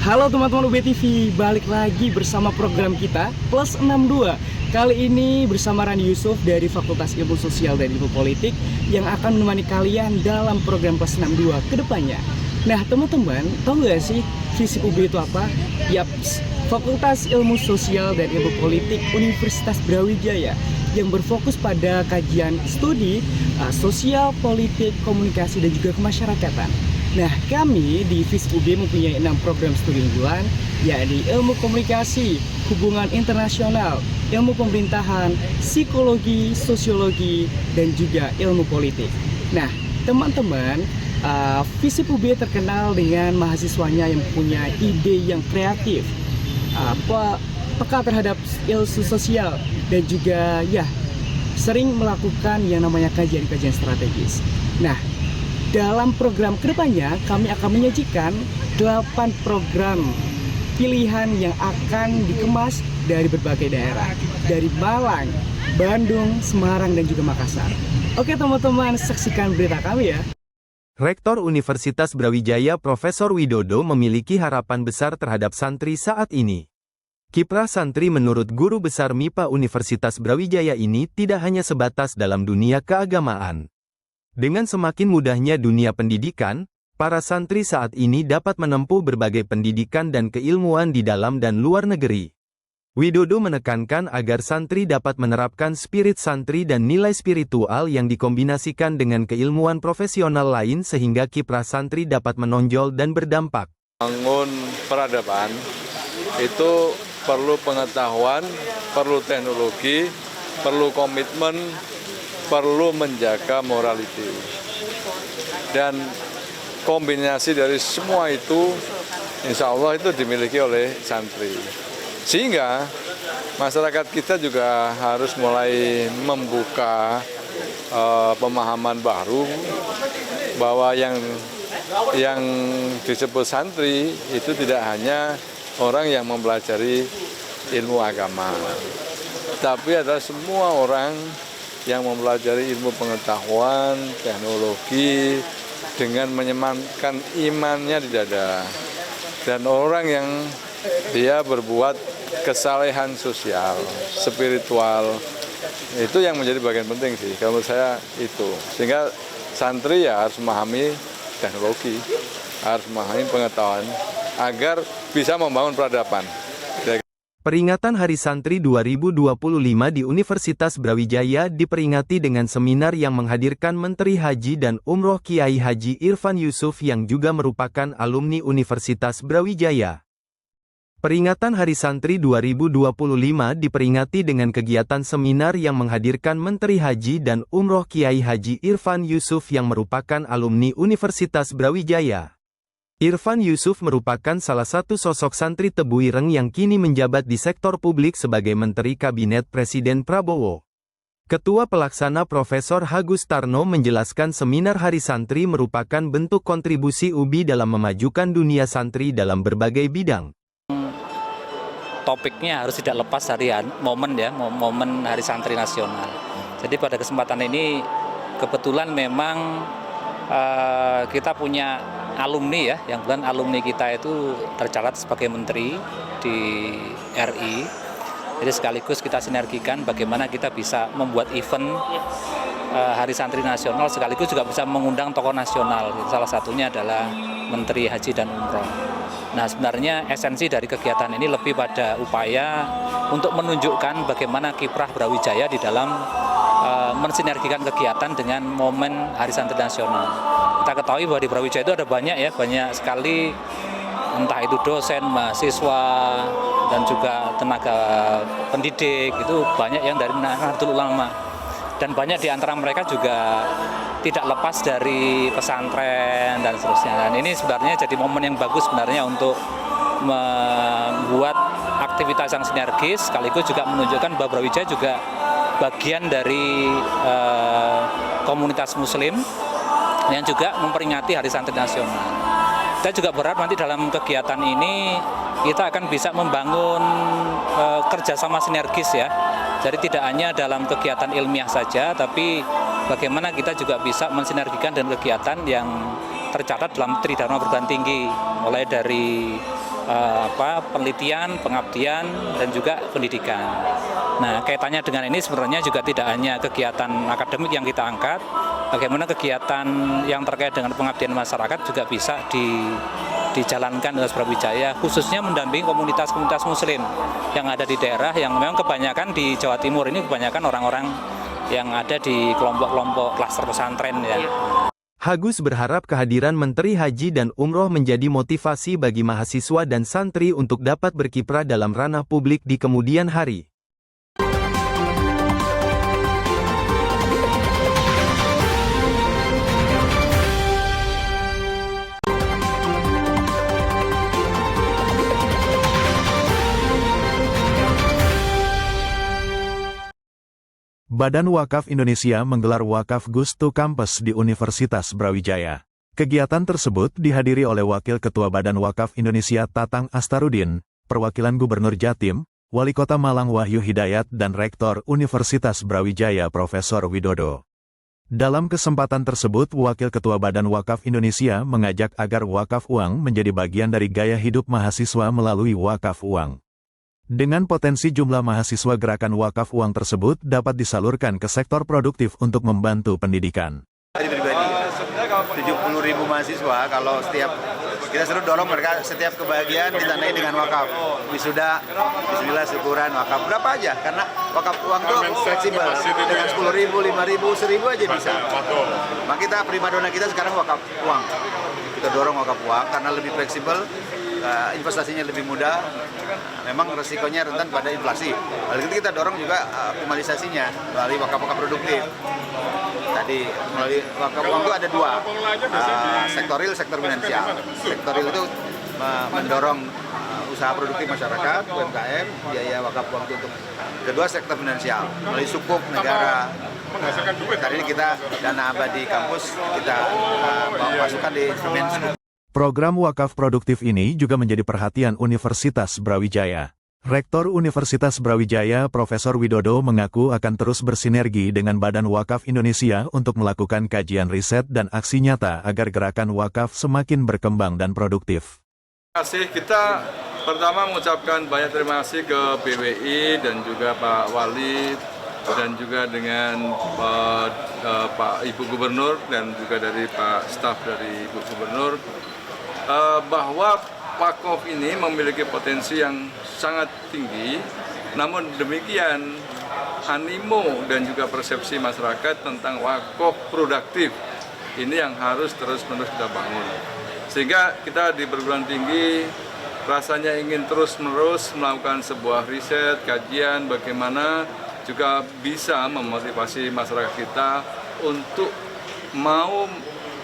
Halo teman-teman UB TV, balik lagi bersama program kita Plus 62. Kali ini bersama Rani Yusuf dari Fakultas Ilmu Sosial dan Ilmu Politik yang akan menemani kalian dalam program Plus 62 ke depannya. Nah teman-teman, tahu gak sih visi UB itu apa? Yaps, Fakultas Ilmu Sosial dan Ilmu Politik Universitas Brawijaya yang berfokus pada kajian studi sosial, politik, komunikasi, dan juga kemasyarakatan. Nah, kami di FISUB mempunyai 6 program studi unggulan, yakni ilmu komunikasi, hubungan internasional, ilmu pemerintahan, psikologi, sosiologi, dan juga ilmu politik. Nah, teman-teman, FISUB terkenal dengan mahasiswanya yang punya ide yang kreatif, peka terhadap ilmu sosial, dan juga sering melakukan yang namanya kajian-kajian strategis. Nah, dalam program kedepannya, kami akan menyajikan 8 program pilihan yang akan dikemas dari berbagai daerah. Dari Malang, Bandung, Semarang, dan juga Makassar. Oke teman-teman, saksikan berita kami ya. Rektor Universitas Brawijaya Profesor Widodo memiliki harapan besar terhadap santri saat ini. Kiprah santri menurut Guru Besar MIPA Universitas Brawijaya ini tidak hanya sebatas dalam dunia keagamaan. Dengan semakin mudahnya dunia pendidikan, para santri saat ini dapat menempuh berbagai pendidikan dan keilmuan di dalam dan luar negeri. Widodo menekankan agar santri dapat menerapkan spirit santri dan nilai spiritual yang dikombinasikan dengan keilmuan profesional lain sehingga kiprah santri dapat menonjol dan berdampak. Bangun peradaban itu perlu pengetahuan, perlu teknologi, perlu komitmen, perlu menjaga morality. Dan kombinasi dari semua itu insya Allah itu dimiliki oleh santri. Sehingga masyarakat kita juga harus mulai membuka pemahaman baru bahwa yang disebut santri itu tidak hanya orang yang mempelajari ilmu agama, tapi adalah semua orang yang mempelajari ilmu pengetahuan, teknologi, dengan menyematkan imannya di dada. Dan orang yang dia berbuat kesalehan sosial, spiritual, itu yang menjadi bagian penting sih, kalau saya itu. Sehingga santri ya harus memahami teknologi, harus memahami pengetahuan, agar bisa membangun peradaban. Peringatan Hari Santri 2025 di Universitas Brawijaya diperingati dengan seminar yang menghadirkan Menteri Haji dan Umroh Kiai Haji Irfan Yusuf yang juga merupakan alumni Universitas Brawijaya. Peringatan Hari Santri 2025 diperingati dengan kegiatan seminar yang menghadirkan Menteri Haji dan Umroh Kiai Haji Irfan Yusuf yang merupakan alumni Universitas Brawijaya. Irfan Yusuf merupakan salah satu sosok santri Tebu Ireng yang kini menjabat di sektor publik sebagai Menteri Kabinet Presiden Prabowo. Ketua Pelaksana Profesor Agus Tarno menjelaskan seminar Hari Santri merupakan bentuk kontribusi UBI dalam memajukan dunia santri dalam berbagai bidang. Topiknya harus tidak lepas dari momen Hari Santri Nasional. Jadi pada kesempatan ini kebetulan memang kita punya alumni yang bukan alumni kita itu tercatat sebagai menteri di RI. Jadi sekaligus kita sinergikan bagaimana kita bisa membuat event Hari Santri Nasional sekaligus juga bisa mengundang tokoh nasional. Salah satunya adalah Menteri Haji dan Umroh. Nah sebenarnya esensi dari kegiatan ini lebih pada upaya untuk menunjukkan bagaimana kiprah Brawijaya di dalam mensinergikan kegiatan dengan momen Hari Santri Nasional. Kita ketahui bahwa di Brawijaya itu ada banyak sekali entah itu dosen, mahasiswa, dan juga tenaga pendidik, itu banyak yang dari Nahdlatul Ulama. Dan banyak di antara mereka juga tidak lepas dari pesantren dan seterusnya. Dan ini sebenarnya jadi momen yang bagus sebenarnya untuk membuat aktivitas yang sinergis, sekaligus juga menunjukkan bahwa Brawijaya juga bagian dari komunitas muslim yang juga memperingati Hari Santri Nasional. Kita juga berharap nanti dalam kegiatan ini kita akan bisa membangun kerjasama sinergis ya. Jadi tidak hanya dalam kegiatan ilmiah saja, tapi bagaimana kita juga bisa mensinergikan dengan kegiatan yang tercatat dalam Tridharma Perguruan Tinggi, mulai dari penelitian, pengabdian, dan juga pendidikan. Nah, kaitannya dengan ini sebenarnya juga tidak hanya kegiatan akademik yang kita angkat, bagaimana kegiatan yang terkait dengan pengabdian masyarakat juga bisa dijalankan oleh Brawijaya, khususnya mendampingi komunitas-komunitas muslim yang ada di daerah, yang memang kebanyakan di Jawa Timur ini kebanyakan orang-orang yang ada di kelompok-kelompok klaster pesantren ya. Agus berharap kehadiran Menteri Haji dan Umroh menjadi motivasi bagi mahasiswa dan santri untuk dapat berkiprah dalam ranah publik di kemudian hari. Badan Wakaf Indonesia menggelar Wakaf Gustu Campus di Universitas Brawijaya. Kegiatan tersebut dihadiri oleh Wakil Ketua Badan Wakaf Indonesia Tatang Astarudin, perwakilan Gubernur Jatim, Wali Kota Malang Wahyu Hidayat dan Rektor Universitas Brawijaya Profesor Widodo. Dalam kesempatan tersebut, Wakil Ketua Badan Wakaf Indonesia mengajak agar wakaf uang menjadi bagian dari gaya hidup mahasiswa melalui wakaf uang. Dengan potensi jumlah mahasiswa, gerakan wakaf uang tersebut dapat disalurkan ke sektor produktif untuk membantu pendidikan. Pribadi 70.000 mahasiswa, kalau kita suruh dorong mereka setiap kebahagiaan ditandai dengan wakaf. Wisuda, bismillah syukuran wakaf berapa aja, karena wakaf uang itu fleksibel, dengan 10.000, 5.000, 1.000 aja bisa. Maka kita primadona kita sekarang wakaf uang. Kita dorong wakaf uang karena lebih fleksibel, investasinya lebih mudah. Memang resikonya rentan pada inflasi. Lalu itu kita dorong juga optimalisasinya melalui wakaf-wakaf produktif. Tadi melalui wakaf uang itu ada dua, sektor real, sektor finansial. Sektor real itu mendorong usaha produktif masyarakat, UMKM, biaya wakaf uang itu untuk. Kedua, sektor finansial melalui sukuk negara. Tadi ini kita dana abadi kampus kita masukkan di instrumen sukuk. Program wakaf produktif ini juga menjadi perhatian Universitas Brawijaya. Rektor Universitas Brawijaya Profesor Widodo mengaku akan terus bersinergi dengan Badan Wakaf Indonesia untuk melakukan kajian riset dan aksi nyata agar gerakan wakaf semakin berkembang dan produktif. Terima kasih. Kita pertama mengucapkan banyak terima kasih ke BWI dan juga Pak Wali dan juga dengan Pak Ibu Gubernur dan juga dari Pak staf dari Ibu Gubernur, bahwa wakaf ini memiliki potensi yang sangat tinggi. Namun demikian, animo dan juga persepsi masyarakat tentang wakaf produktif ini yang harus terus-menerus kita bangun. Sehingga kita di perguruan tinggi rasanya ingin terus-menerus melakukan sebuah riset, kajian bagaimana juga bisa memotivasi masyarakat kita untuk mau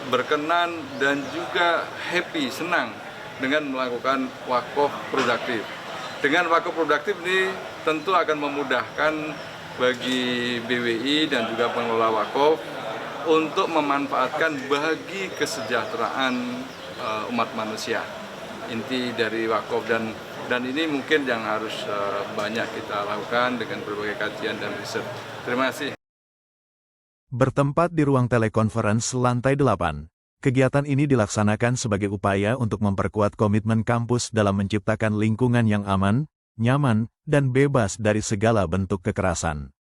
berkenan dan juga happy, senang dengan melakukan wakaf produktif. Dengan wakaf produktif ini tentu akan memudahkan bagi BWI dan juga pengelola wakaf untuk memanfaatkan bagi kesejahteraan umat manusia. Inti dari wakaf dan ini mungkin yang harus banyak kita lakukan dengan berbagai kajian dan riset. Terima kasih. Bertempat di ruang telekonferensi lantai 8, kegiatan ini dilaksanakan sebagai upaya untuk memperkuat komitmen kampus dalam menciptakan lingkungan yang aman, nyaman, dan bebas dari segala bentuk kekerasan.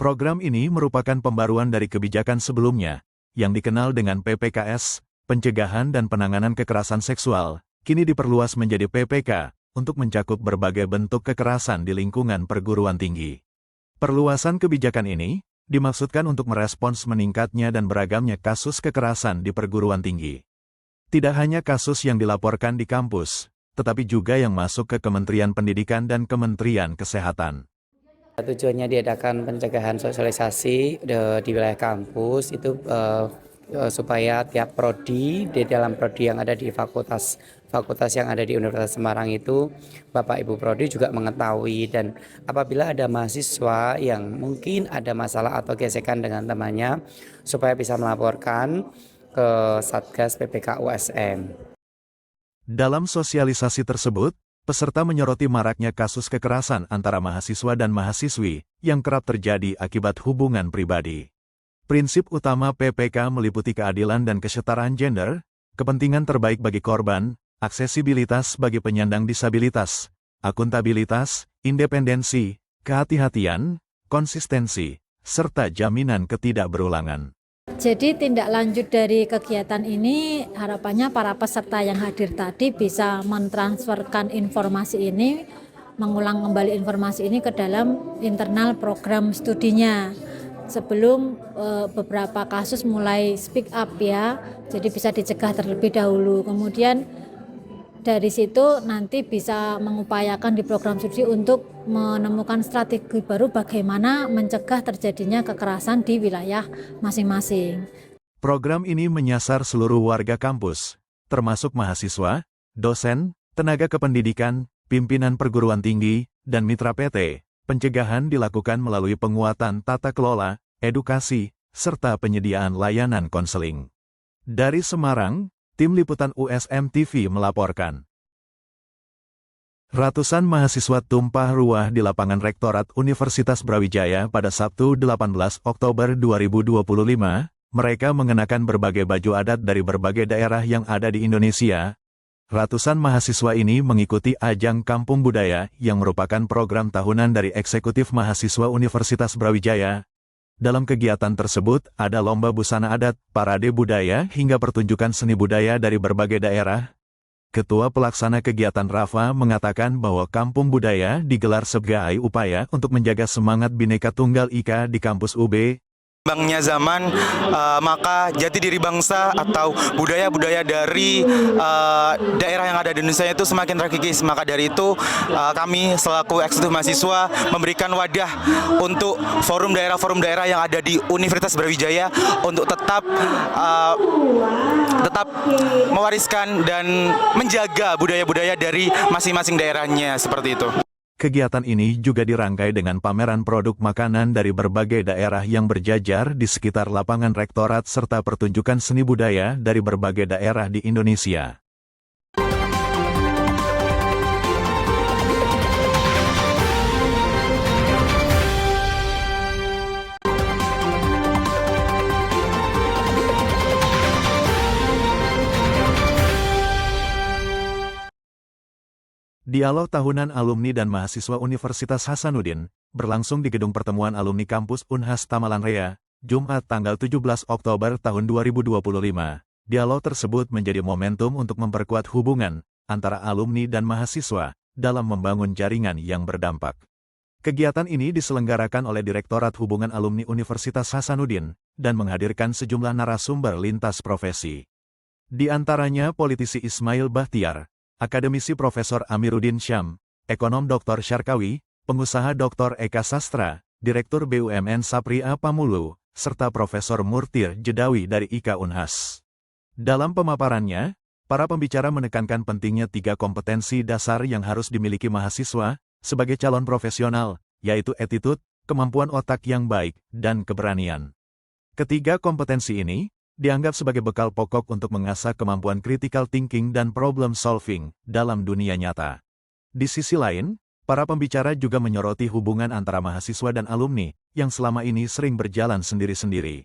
Program ini merupakan pembaruan dari kebijakan sebelumnya, yang dikenal dengan PPKS, Pencegahan dan Penanganan Kekerasan Seksual, kini diperluas menjadi PPK, untuk mencakup berbagai bentuk kekerasan di lingkungan perguruan tinggi. Perluasan kebijakan ini dimaksudkan untuk merespons meningkatnya dan beragamnya kasus kekerasan di perguruan tinggi. Tidak hanya kasus yang dilaporkan di kampus, tetapi juga yang masuk ke Kementerian Pendidikan dan Kementerian Kesehatan. Tujuannya diadakan pencegahan sosialisasi di wilayah kampus itu supaya tiap prodi di dalam prodi yang ada di fakultas yang ada di Universitas Semarang itu Bapak Ibu Prodi juga mengetahui, dan apabila ada mahasiswa yang mungkin ada masalah atau gesekan dengan temannya supaya bisa melaporkan ke Satgas PPK USM. Dalam sosialisasi tersebut, peserta menyoroti maraknya kasus kekerasan antara mahasiswa dan mahasiswi yang kerap terjadi akibat hubungan pribadi. Prinsip utama PPK meliputi keadilan dan kesetaraan gender, kepentingan terbaik bagi korban, aksesibilitas bagi penyandang disabilitas, akuntabilitas, independensi, kehati-hatian, konsistensi, serta jaminan ketidakberulangan. Jadi tindak lanjut dari kegiatan ini harapannya para peserta yang hadir tadi bisa mentransferkan informasi ini, mengulang kembali informasi ini ke dalam internal program studinya. Sebelum beberapa kasus mulai speak up ya, jadi bisa dicegah terlebih dahulu. Kemudian dari situ nanti bisa mengupayakan di program studi untuk menemukan strategi baru bagaimana mencegah terjadinya kekerasan di wilayah masing-masing. Program ini menyasar seluruh warga kampus, termasuk mahasiswa, dosen, tenaga kependidikan, pimpinan perguruan tinggi, dan mitra PT. Pencegahan dilakukan melalui penguatan tata kelola, edukasi, serta penyediaan layanan konseling. Dari Semarang, Tim Liputan USM TV melaporkan. Ratusan mahasiswa tumpah ruah di lapangan Rektorat Universitas Brawijaya pada Sabtu 18 Oktober 2025. Mereka mengenakan berbagai baju adat dari berbagai daerah yang ada di Indonesia. Ratusan mahasiswa ini mengikuti ajang Kampung Budaya yang merupakan program tahunan dari Eksekutif Mahasiswa Universitas Brawijaya. Dalam kegiatan tersebut, ada lomba busana adat, parade budaya, hingga pertunjukan seni budaya dari berbagai daerah. Ketua Pelaksana Kegiatan Rafa mengatakan bahwa Kampung Budaya digelar sebagai upaya untuk menjaga semangat Bhinneka Tunggal Ika di kampus UB. Berkembangnya zaman, maka jati diri bangsa atau budaya-budaya dari daerah yang ada di Indonesia itu semakin terkikis. Maka dari itu kami selaku eksekutif mahasiswa memberikan wadah untuk forum daerah yang ada di Universitas Brawijaya untuk tetap mewariskan dan menjaga budaya-budaya dari masing-masing daerahnya, seperti itu. Kegiatan ini juga dirangkai dengan pameran produk makanan dari berbagai daerah yang berjajar di sekitar lapangan rektorat serta pertunjukan seni budaya dari berbagai daerah di Indonesia. Dialog tahunan alumni dan mahasiswa Universitas Hasanuddin berlangsung di Gedung Pertemuan Alumni Kampus Unhas Tamalan Raya, Jumat tanggal 17 Oktober tahun 2025. Dialog tersebut menjadi momentum untuk memperkuat hubungan antara alumni dan mahasiswa dalam membangun jaringan yang berdampak. Kegiatan ini diselenggarakan oleh Direktorat Hubungan Alumni Universitas Hasanuddin dan menghadirkan sejumlah narasumber lintas profesi. Di antaranya politisi Ismail Bahtiar, akademisi Profesor Amiruddin Syam, ekonom Dr. Syarkawi, pengusaha Dr. Eka Sastra, Direktur BUMN Sapri A. Pamulu, serta Profesor Murtir Jedawi dari IKA Unhas. Dalam pemaparannya, para pembicara menekankan pentingnya 3 kompetensi dasar yang harus dimiliki mahasiswa sebagai calon profesional, yaitu attitude, kemampuan otak yang baik, dan keberanian. Ketiga kompetensi ini dianggap sebagai bekal pokok untuk mengasah kemampuan critical thinking dan problem solving dalam dunia nyata. Di sisi lain, para pembicara juga menyoroti hubungan antara mahasiswa dan alumni yang selama ini sering berjalan sendiri-sendiri.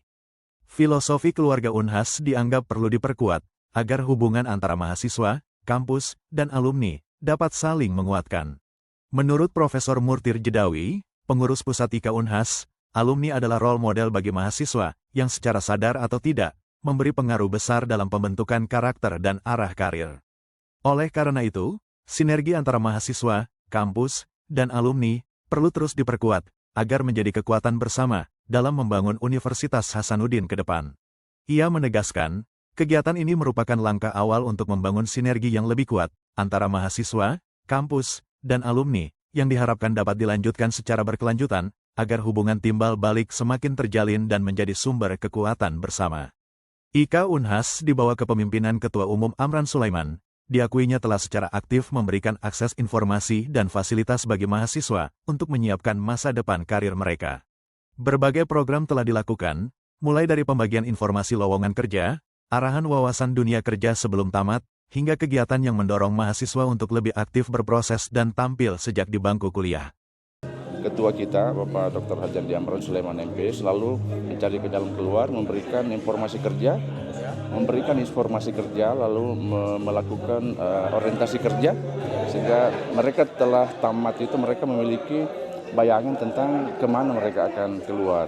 Filosofi keluarga Unhas dianggap perlu diperkuat agar hubungan antara mahasiswa, kampus, dan alumni dapat saling menguatkan. Menurut Profesor Murtir Jedawi, pengurus pusat IKA Unhas, alumni adalah role model bagi mahasiswa yang secara sadar atau tidak memberi pengaruh besar dalam pembentukan karakter dan arah karir. Oleh karena itu, sinergi antara mahasiswa, kampus, dan alumni perlu terus diperkuat agar menjadi kekuatan bersama dalam membangun Universitas Hasanuddin ke depan. Ia menegaskan, kegiatan ini merupakan langkah awal untuk membangun sinergi yang lebih kuat antara mahasiswa, kampus, dan alumni yang diharapkan dapat dilanjutkan secara berkelanjutan agar hubungan timbal balik semakin terjalin dan menjadi sumber kekuatan bersama. IKA Unhas di bawah kepemimpinan Ketua Umum Amran Sulaiman, diakuinya telah secara aktif memberikan akses informasi dan fasilitas bagi mahasiswa untuk menyiapkan masa depan karir mereka. Berbagai program telah dilakukan, mulai dari pembagian informasi lowongan kerja, arahan wawasan dunia kerja sebelum tamat, hingga kegiatan yang mendorong mahasiswa untuk lebih aktif berproses dan tampil sejak di bangku kuliah. Ketua kita, Bapak Dr. Hajar Amran Sulaiman MP, selalu mencari jalan keluar, memberikan informasi kerja memberikan informasi kerja, lalu melakukan orientasi kerja, sehingga mereka telah tamat itu mereka memiliki bayangan tentang kemana mereka akan keluar,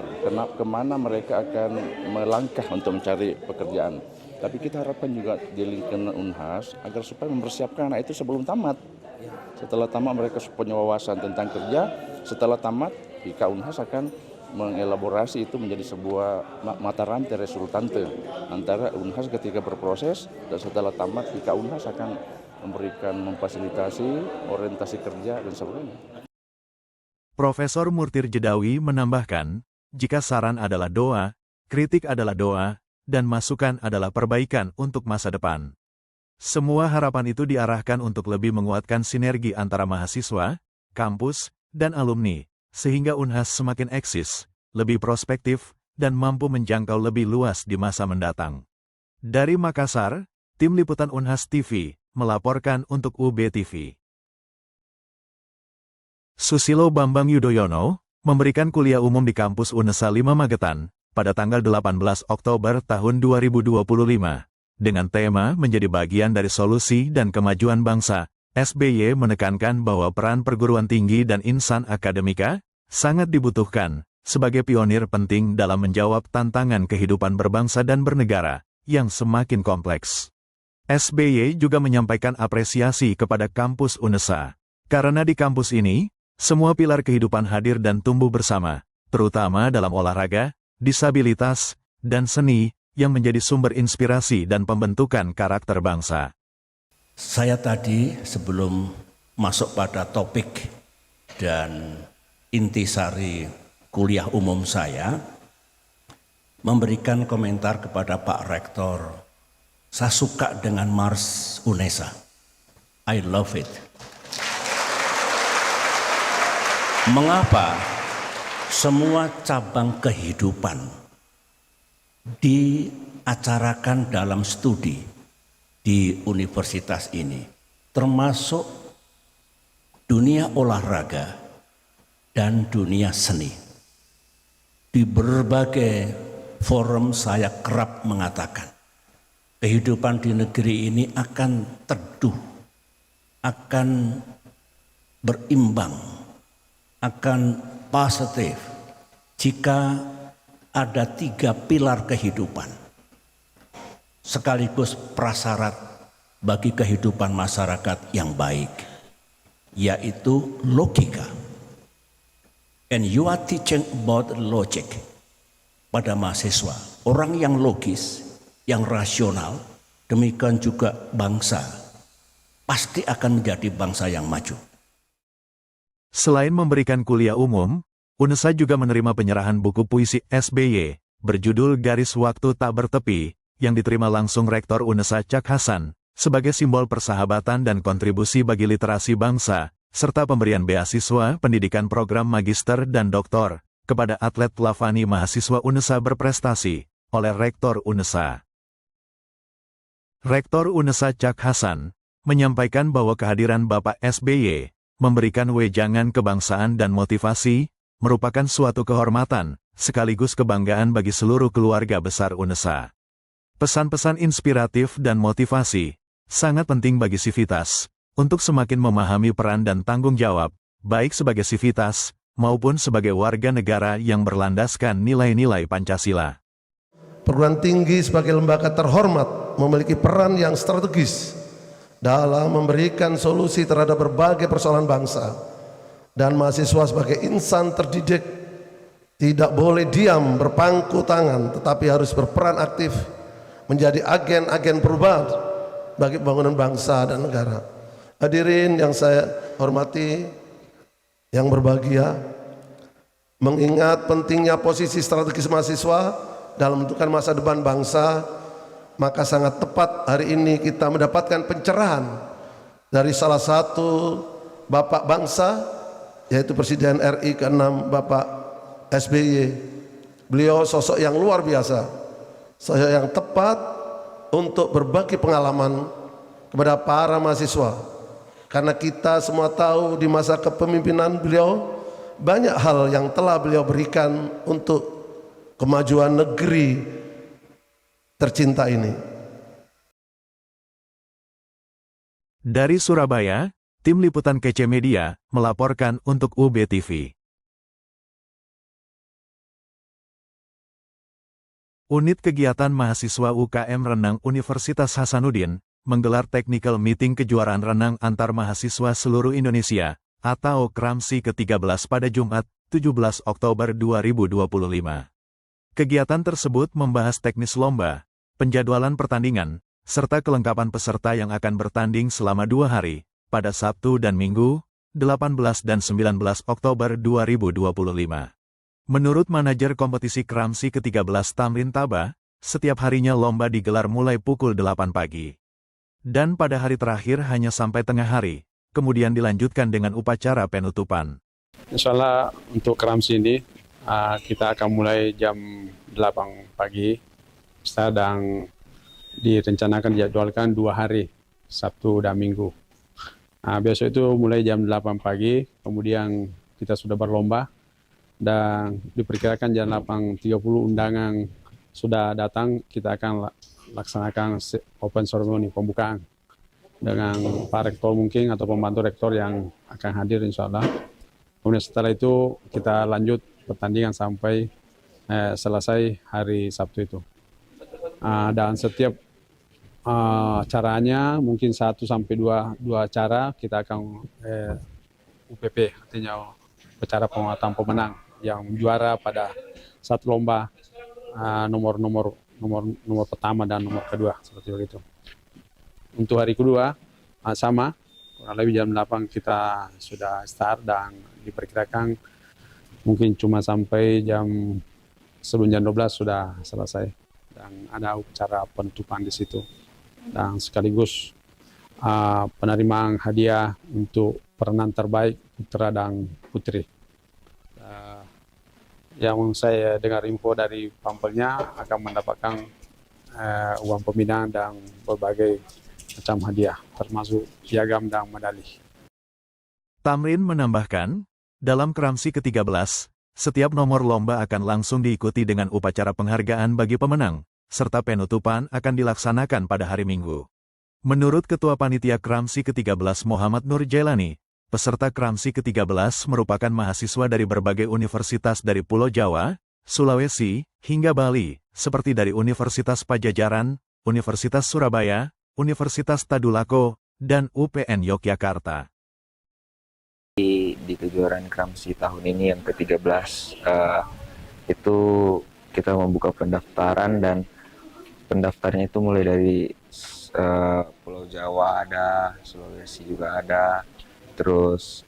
kemana mereka akan melangkah untuk mencari pekerjaan. Tapi kita harapkan juga di lingkungan Unhas agar supaya mempersiapkan anak itu sebelum tamat. Setelah tamat mereka punya wawasan tentang kerja, setelah tamat IK Unhas akan mengelaborasi itu menjadi sebuah mata rantai resultante antara Unhas ketika berproses, dan setelah tamat IK Unhas akan memberikan memfasilitasi orientasi kerja dan sebagainya. Profesor Murtir Jedawi menambahkan, jika saran adalah doa, kritik adalah doa, dan masukan adalah perbaikan untuk masa depan. Semua harapan itu diarahkan untuk lebih menguatkan sinergi antara mahasiswa, kampus, dan alumni, sehingga Unhas semakin eksis, lebih prospektif, dan mampu menjangkau lebih luas di masa mendatang. Dari Makassar, Tim Liputan Unhas TV melaporkan untuk UB TV. Susilo Bambang Yudhoyono memberikan kuliah umum di kampus UNESA 5 Magetan pada tanggal 18 Oktober tahun 2025 dengan tema menjadi bagian dari solusi dan kemajuan bangsa. SBY menekankan bahwa peran perguruan tinggi dan insan akademika sangat dibutuhkan sebagai pionir penting dalam menjawab tantangan kehidupan berbangsa dan bernegara yang semakin kompleks. SBY juga menyampaikan apresiasi kepada kampus UNESA karena di kampus ini semua pilar kehidupan hadir dan tumbuh bersama, terutama dalam olahraga, disabilitas, dan seni yang menjadi sumber inspirasi dan pembentukan karakter bangsa. Saya tadi sebelum masuk pada topik dan intisari kuliah umum saya, memberikan komentar kepada Pak Rektor. Saya suka dengan Mars UNESA. I love it. Mengapa semua cabang kehidupan diacarakan dalam studi di universitas ini, termasuk dunia olahraga dan dunia seni. Di berbagai forum saya kerap mengatakan, kehidupan di negeri ini akan teduh, akan berimbang, akan positif jika ada 3 pilar kehidupan sekaligus prasyarat bagi kehidupan masyarakat yang baik, yaitu logika. And you are teaching about logic pada mahasiswa, orang yang logis, yang rasional, demikian juga bangsa pasti akan menjadi bangsa yang maju. Selain memberikan kuliah umum, UNESA juga menerima penyerahan buku puisi SBY berjudul Garis Waktu Tak Bertepi yang diterima langsung Rektor UNESA Cak Hasan sebagai simbol persahabatan dan kontribusi bagi literasi bangsa, serta pemberian beasiswa pendidikan program magister dan doktor kepada atlet Lavani mahasiswa UNESA berprestasi oleh Rektor UNESA. Rektor UNESA Cak Hasan menyampaikan bahwa kehadiran Bapak SBY memberikan wejangan kebangsaan dan motivasi, merupakan suatu kehormatan, sekaligus kebanggaan bagi seluruh keluarga besar UNESA. Pesan-pesan inspiratif dan motivasi sangat penting bagi Civitas untuk semakin memahami peran dan tanggung jawab, baik sebagai Civitas maupun sebagai warga negara yang berlandaskan nilai-nilai Pancasila. Perguruan tinggi sebagai lembaga terhormat memiliki peran yang strategis dalam memberikan solusi terhadap berbagai persoalan bangsa, dan mahasiswa sebagai insan terdidik tidak boleh diam berpangku tangan, tetapi harus berperan aktif menjadi agen-agen perubahan bagi pembangunan bangsa dan negara. Hadirin yang saya hormati, yang berbahagia, mengingat pentingnya posisi strategis mahasiswa dalam menentukan masa depan bangsa, maka sangat tepat hari ini kita mendapatkan pencerahan dari salah satu bapak bangsa, yaitu Presiden RI ke-6 Bapak SBY. Beliau sosok yang luar biasa, sosok yang tepat untuk berbagi pengalaman kepada para mahasiswa, karena kita semua tahu di masa kepemimpinan beliau banyak hal yang telah beliau berikan untuk kemajuan negeri tercinta ini. Dari Surabaya, tim liputan Kece Media melaporkan untuk UB TV. Unit Kegiatan Mahasiswa UKM Renang Universitas Hasanuddin menggelar technical meeting kejuaraan renang antar mahasiswa seluruh Indonesia atau KRAMSI ke-13 pada Jumat, 17 Oktober 2025. Kegiatan tersebut membahas teknis lomba, penjadwalan pertandingan, serta kelengkapan peserta yang akan bertanding selama 2 hari, pada Sabtu dan Minggu, 18 dan 19 Oktober 2025. Menurut manajer kompetisi KRAMSI ke-13 Tamrin Taba, setiap harinya lomba digelar mulai pukul 8 pagi. Dan pada hari terakhir hanya sampai tengah hari, kemudian dilanjutkan dengan upacara penutupan. Insya Allah untuk KRAMSI ini kita akan mulai jam 8 pagi, sedang direncanakan dijadwalkan 2 hari, Sabtu dan Minggu. Besok itu mulai jam 8 pagi, kemudian kita sudah berlomba, dan diperkirakan jam 8.30 undangan sudah datang, kita akan laksanakan open ceremony pembukaan dengan Pak Rektor mungkin atau pembantu Rektor yang akan hadir insya Allah. Kemudian setelah itu kita lanjut pertandingan sampai selesai hari Sabtu itu. Dan setiap caranya mungkin 1 sampai 2 acara kita akan UPP, artinya upacara penguatan pemenang yang juara pada satu lomba nomor pertama dan nomor kedua, seperti begitu. Untuk hari kedua sama, kurang lebih jam 8 kita sudah start dan diperkirakan mungkin cuma sampai sebelum jam 12 sudah selesai, dan ada upacara penutupan di situ dan sekaligus penerimaan hadiah untuk perenang terbaik putra dan putri. Yang saya dengar info dari pampelnya akan mendapatkan uang pembinaan dan berbagai macam hadiah, termasuk piagam dan medali. Tamrin menambahkan, dalam KRAMSI ke-13, setiap nomor lomba akan langsung diikuti dengan upacara penghargaan bagi pemenang, serta penutupan akan dilaksanakan pada hari Minggu. Menurut Ketua Panitia KRAMSI ke-13 Muhammad Nur Jailani, peserta KRAMSI ke-13 merupakan mahasiswa dari berbagai universitas dari Pulau Jawa, Sulawesi, hingga Bali, seperti dari Universitas Pajajaran, Universitas Surabaya, Universitas Tadulako, dan UPN Yogyakarta. Di kejuaraan KRAMSI tahun ini yang ke-13 itu kita membuka pendaftaran, dan pendaftarnya itu mulai dari Pulau Jawa ada, Sulawesi juga ada, terus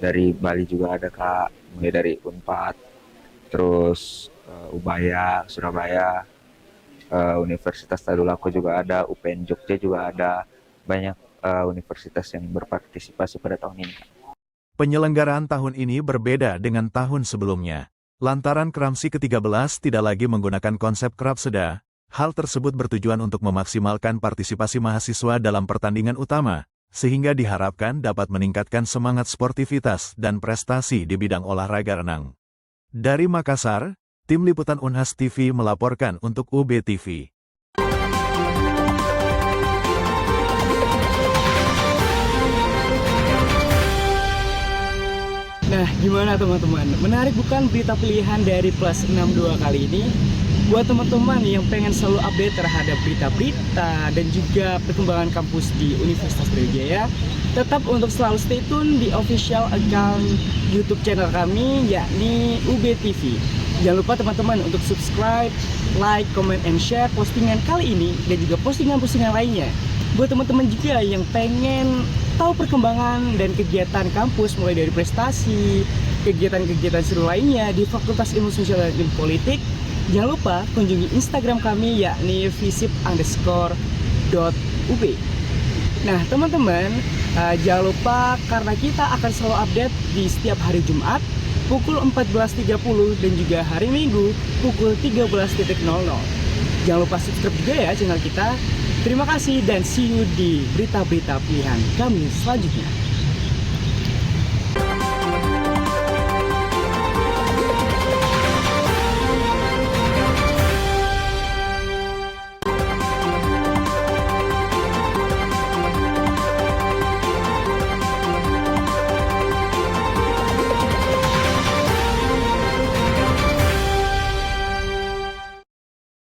dari Bali juga ada Kak, mulai dari Unpad, terus Ubaya, Surabaya, Universitas Tadulako juga ada, UPN Jogja juga ada, banyak universitas yang berpartisipasi pada tahun ini. Penyelenggaraan tahun ini berbeda dengan tahun sebelumnya. Lantaran KRAMSI ke-13 tidak lagi menggunakan konsep Krapseda, hal tersebut bertujuan untuk memaksimalkan partisipasi mahasiswa dalam pertandingan utama, sehingga diharapkan dapat meningkatkan semangat sportivitas dan prestasi di bidang olahraga renang. Dari Makassar, tim liputan Unhas TV melaporkan untuk UB TV. Nah, gimana teman-teman? Menarik bukan berita pilihan dari Plus 62 kali ini? Buat teman-teman yang pengen selalu update terhadap berita-berita dan juga perkembangan kampus di Universitas Brawijaya, tetap untuk selalu stay tune di official account YouTube channel kami, yakni UB TV. Jangan lupa teman-teman untuk subscribe, like, comment, and share postingan kali ini dan juga postingan-postingan lainnya. Buat teman-teman juga yang pengen tahu perkembangan dan kegiatan kampus mulai dari prestasi, kegiatan-kegiatan seru lainnya di Fakultas Ilmu Sosial dan Ilmu Politik, jangan lupa kunjungi Instagram kami yakni visip_.ub. Nah teman-teman, jangan lupa karena kita akan selalu update di setiap hari Jumat pukul 14.30 dan juga hari Minggu pukul 13.00. Jangan lupa subscribe juga ya channel kita. Terima kasih dan see you di berita-berita pilihan kami selanjutnya.